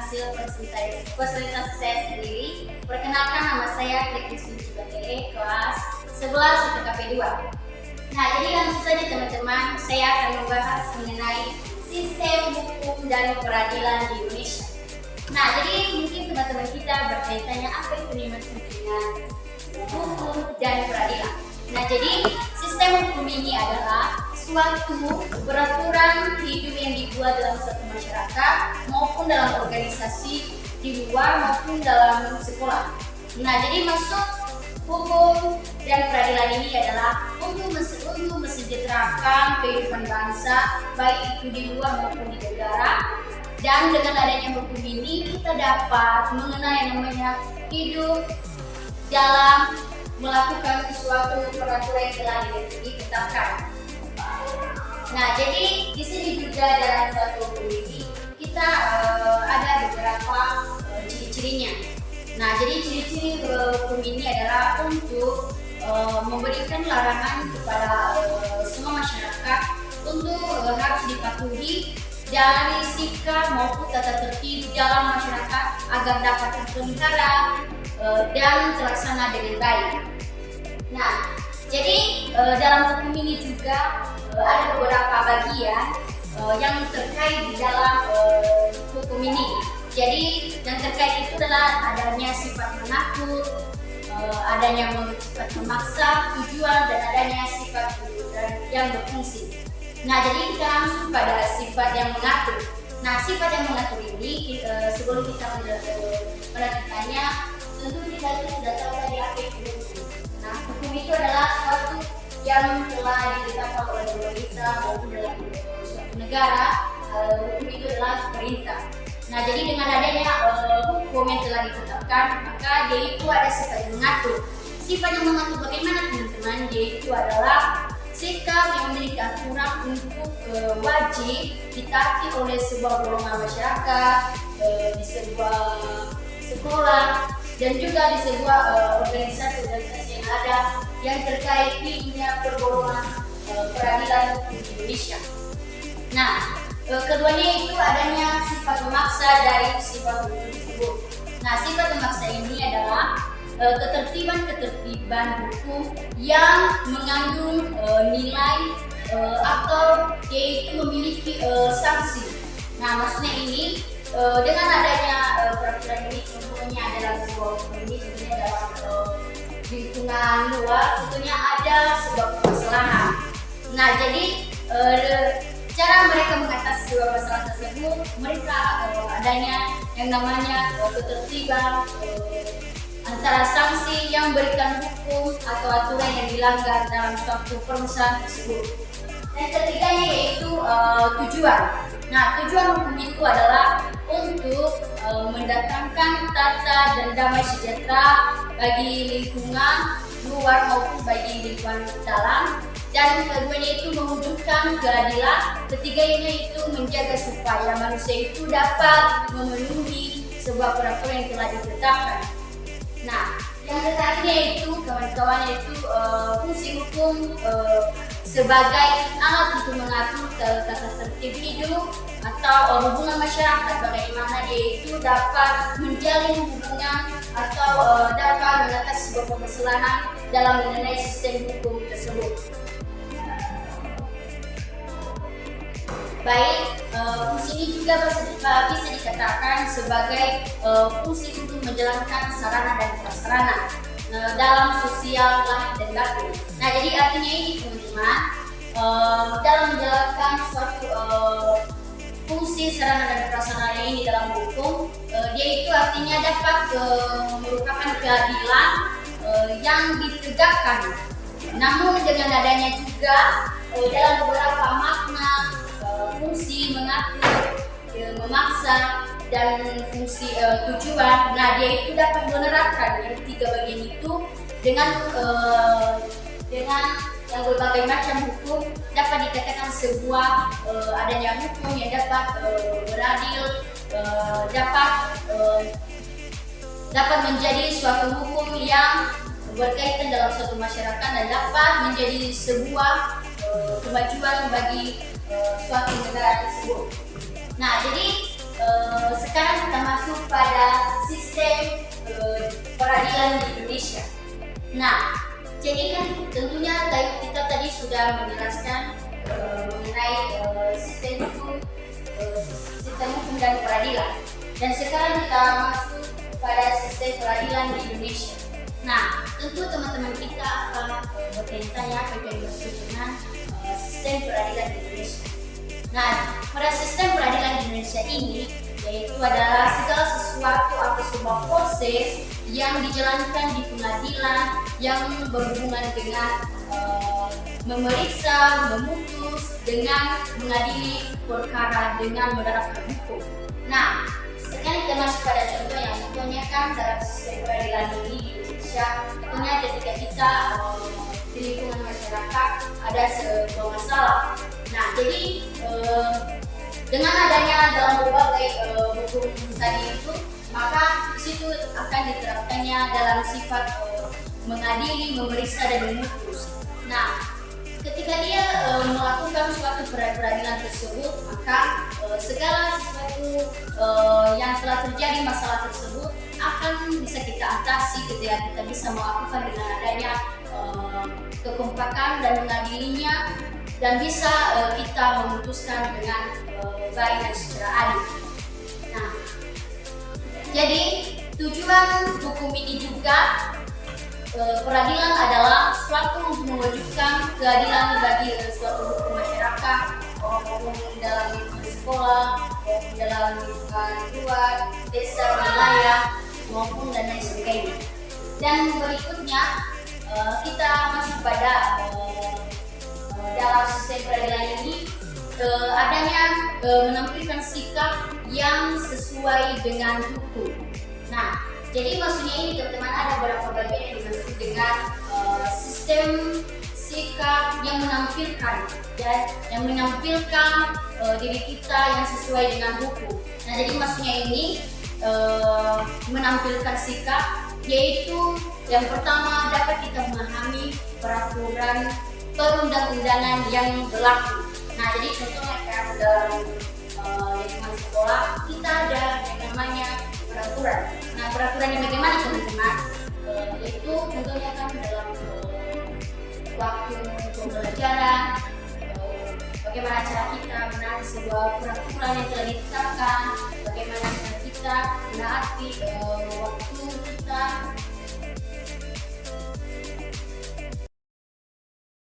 hasil presentasi saya sendiri. Perkenalkan, nama saya Kristin Cibadele, kelas 11 UTKP 2. Nah, jadi langsung saja teman-teman, saya akan membahas mengenai sistem hukum dan peradilan di Indonesia. Nah, jadi mungkin teman-teman kita bertanya-tanya apa itu nih maksudnya dengan hukum dan peradilan. Nah, jadi sistem hukum ini adalah suatu peraturan hidup yang dibuat dalam suatu masyarakat maupun dalam organisasi di luar maupun dalam sekolah. Nah, jadi maksud hukum dan peradilan ini adalah untuk mesejahterakan kehidupan bangsa, baik itu di luar maupun di negara. Dan dengan adanya hukum ini kita dapat mengenal yang namanya hidup dalam melakukan suatu peraturan yang telah ditetapkan. Nah, jadi di sini juga dalam suatu hukum ini kita ada beberapa ciri-cirinya. Nah, jadi ciri-ciri hukum ini adalah untuk memberikan larangan kepada semua masyarakat untuk harus dipatuhi dari sikap maupun tata tertib dalam masyarakat agar dapat terpelihara dan terlaksana dengan baik. Nah, jadi dalam hukum ini juga ada beberapa bagian yang terkait di dalam hukum ini. Jadi yang terkait itu adalah adanya sifat menakut, adanya sifat memaksa, tujuan, dan adanya sifat yang berfungsi. Nah, jadi kita langsung pada sifat yang mengatur. Nah, sifat yang mengatur ini sebelum kita melanjutkannya, tentu kita sudah tahu tadi apa itu hukum. Nah, hukum itu adalah suatu yang telah ditetapkan oleh pemerintah maupun dalam suatu negara. Hukum itu adalah perintah. Nah, jadi dengan adanya hukum yang telah ditetapkan, maka dia itu ada sifat yang mengatur. Sifat yang mengatur bagaimana teman-teman? Dia itu adalah sikap yang memiliki aturan untuk wajib ditaati oleh sebuah golongan masyarakat, di sebuah sekolah, dan juga di sebuah organisasi yang ada yang terkait dunia pergolongan peradilan hukum di Indonesia. Nah, keduanya itu adanya sifat memaksa dari sifat hukum tersebut. Nah, sifat memaksa ini adalah ketertiban hukum yang mengandung nilai atau dia itu memiliki sanksi. Nah, maksudnya ini dengan adanya peraturan ini contohnya adalah sebuah hukum ini sebenarnya dalam lingkungan luar tentunya ada sebuah permasalahan. Nah, jadi cara mereka mengatasi sebuah masalah tersebut, mereka adanya yang namanya ketertiban antara sanksi yang memberikan hukum atau aturan yang dilanggar dalam suatu permasalahan tersebut. Dan ketiganya yaitu tujuan. Nah, tujuan hukum itu adalah untuk mendatangkan tata dan damai sejahtera bagi lingkungan luar maupun bagi lingkungan dalam. Dan keduanya itu mewujudkan keadilan. Ketiganya itu menjaga supaya manusia itu dapat memenuhi sebuah peraturan yang telah ditetapkan. Nah, yang terakhirnya itu kawan-kawan yaitu fungsi hukum sebagai alat untuk mengatur tata tertib hidup atau hubungan masyarakat, bagaimana dia itu dapat menjalin hubungan atau dapat mengatasi sebuah permasalahan dalam mengenai sistem hukum tersebut. Baik, fungsi ini juga bisa dikatakan sebagai fungsi untuk menjalankan sarana dan prasarana dalam sosial dan batin. Nah, jadi artinya ini teman-teman, dalam menjalankan suatu fungsi sarana dan prasarana ini dalam hukum, dia itu artinya dapat merupakan keadilan yang ditegakkan. Namun dengan adanya juga dalam beberapa makna fungsi mengatur, memaksa, dan fungsi tujuan. Nah, dia itu dapat menerapkan yang tiga bagian itu dengan yang berbagai macam hukum dapat dikatakan sebuah adanya hukum yang dapat beradil, dapat menjadi suatu hukum yang berkaitan dalam suatu masyarakat dan dapat menjadi sebuah kemajuan bagi suatu negara tersebut. Nah, jadi sekarang kita masuk pada sistem peradilan di Indonesia. Nah, jadi kan tentunya kita tadi sudah menjelaskan mengenai sistem hukum dan peradilan. Dan sekarang kita masuk pada sistem peradilan di Indonesia. Nah, tentu teman-teman kita akan bertanya apa yang dimaksud dengan sistem peradilan di Indonesia. Nah, pada sistem peradilan di Indonesia ini yaitu adalah segala sesuatu atau sebuah proses yang dijalankan di pengadilan yang berhubungan dengan memeriksa, memutus, dengan mengadili perkara dengan menerapkan hukum. Nah, sekarang kita masuk pada contohnya kan dalam sistem peradilan ini di Indonesia, tentunya ketika kita di lingkungan masyarakat ada sebuah masalah. Nah, jadi dengan adanya dalam berbagai hukum tadi itu, maka di situ akan diterapkannya dalam sifat mengadili, memeriksa dan memutus. Nah, ketika dia melakukan suatu peradilan tersebut, maka segala sesuatu yang telah terjadi masalah tersebut akan bisa kita atasi ketika kita bisa melakukan dengan adanya kekompakan dan mengadilinya, dan bisa kita memutuskan dengan baik dan secara adil. Nah, jadi tujuan hukum ini juga peradilan adalah suatu untuk mewujudkan keadilan bagi suatu hukum masyarakat, maupun dalam lingkungan sekolah, maupun dalam lingkungan luar, desa, wilayah, maupun dan lain sebagainya. Dan berikutnya kita masuk pada dalam sistem peradilan ini adanya menampilkan sikap yang sesuai dengan hukum. Nah, jadi maksudnya ini teman-teman ada beberapa bagian yang dimaksud dengan sistem sikap yang menampilkan dan yang menampilkan diri kita yang sesuai dengan hukum. Nah, jadi maksudnya ini menampilkan sikap, yaitu yang pertama dapat kita memahami peraturan perundang-undangan yang berlaku. Nah, jadi contohnya kayak dalam lingkungan sekolah kita ada yang namanya peraturan. Nah, peraturan yang bagaimana teman-teman? Yaitu contohnya kan dalam waktu pembelajaran, bagaimana cara kita menaati sebuah peraturan yang telah ditetapkan, bagaimana cara kita menaati